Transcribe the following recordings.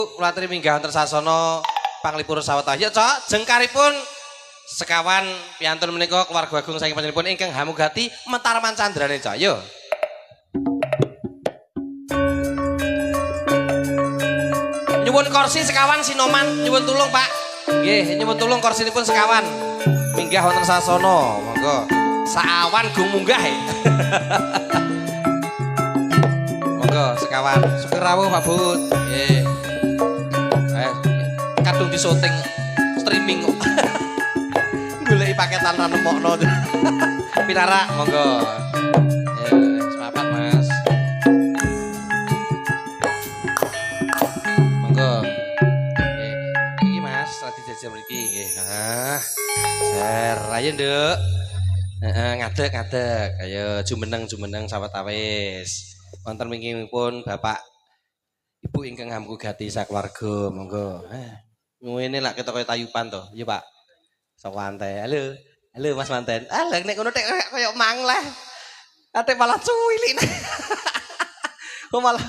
Kulatri minggah wonten sasana panglipur sawetah. Ya, Cok, jengkaripun sekawan piantun menika keluarga agung saking panjenenganipun ingkang hamugati Mentarman Candrane, Cok. Yo. Nyuwun kursi sekawan Sinoman, nyuwun tulung, Pak. Nggih, nyuwun tulung kursinipun sekawan. Minggah wonten sasana, monggo. Saawan gung munggah. Monggo sekawan. Syukur rawuh Pak Bud. Nggih. Kadung di syuting streaming kok. Goleki paketan ra nemokno. Pinarak monggo. Semangat Mas. Monggo. Iki Mas, radi jajal mriki nggih. Ser, ayo Nduk. Ngadeg. Ayo jumeneng sawetawis. Wonten mingkipun Bapak Ibu ingkang hamugati sakeluarga, monggo. Ngene lak ketok kaya tayupan to. Iya, Pak. Sok wanten. Halo Mas Manten. Lah nek ngono tek kaya mang lah. Ate malah cuwilik. Kok malah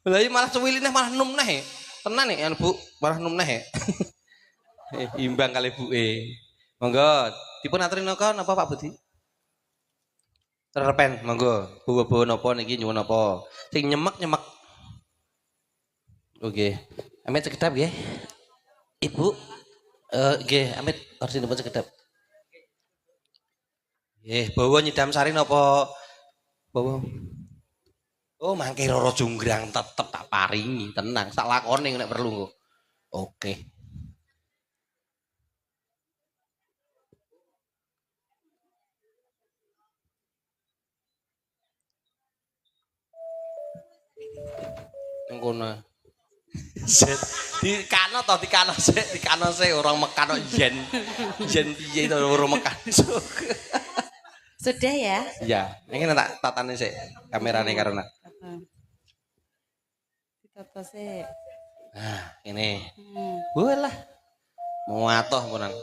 Lah iki malah cuwilik malah num neh. Tenan nek Bu, malah num neh. Imbang kali buke. Monggo, dipun aturi napa Pak Budi? Terepen, monggo. Bu-bu napa niki nyuwun napa? Sing nyemek. Oke. Amit sekedap nggih. Ibu. Nggih, amit kursinipun sekedap. Nggih, bawa nyidam sari napa? Bawa. Oh, mangke Roro Jonggrang tetep tak paringi, tenang, sak lakone nek perlu. Oke. Nang kono. Set dikano sik orang mekan kok yen piye to orang mekan. Sudah ya? Iya, ini tak tatane sik kamerane karena. Ditata sik. Nah, ini. Walah. Mau atoh punan.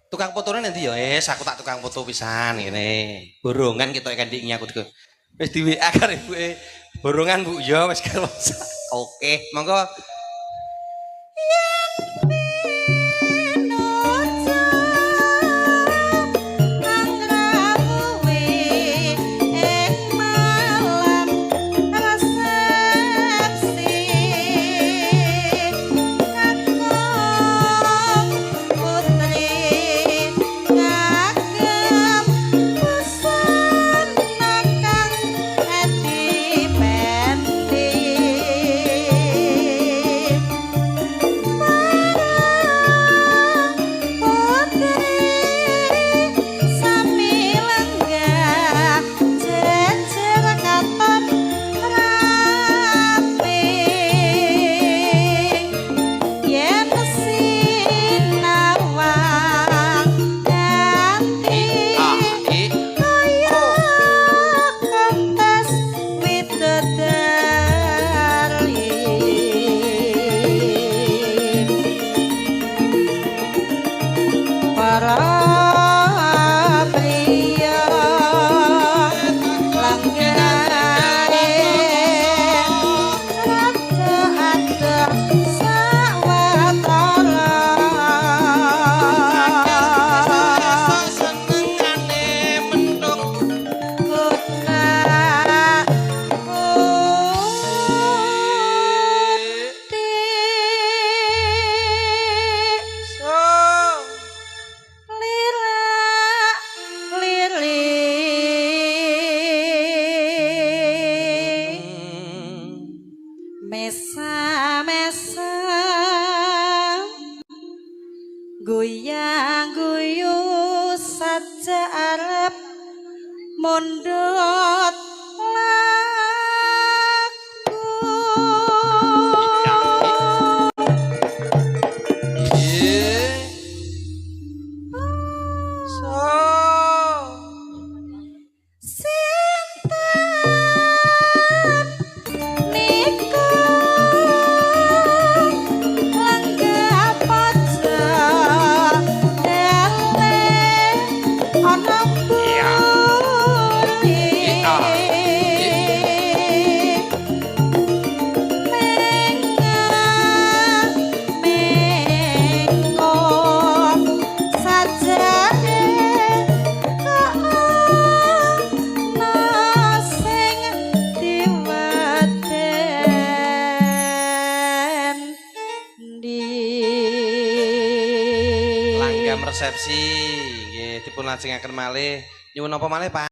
Tukang fotone nanti ya, aku tak tukang foto pisan ngene. Borongan kita kan ndiki aku digo. Wis di WA karo ibuke. Borongan Bu, ya wis kalau. Oke, monggo. Goyang guyu saja arep mondot nggih. resepsi nggih dipun lajengaken malih. Nyuwun apa malih, Pak?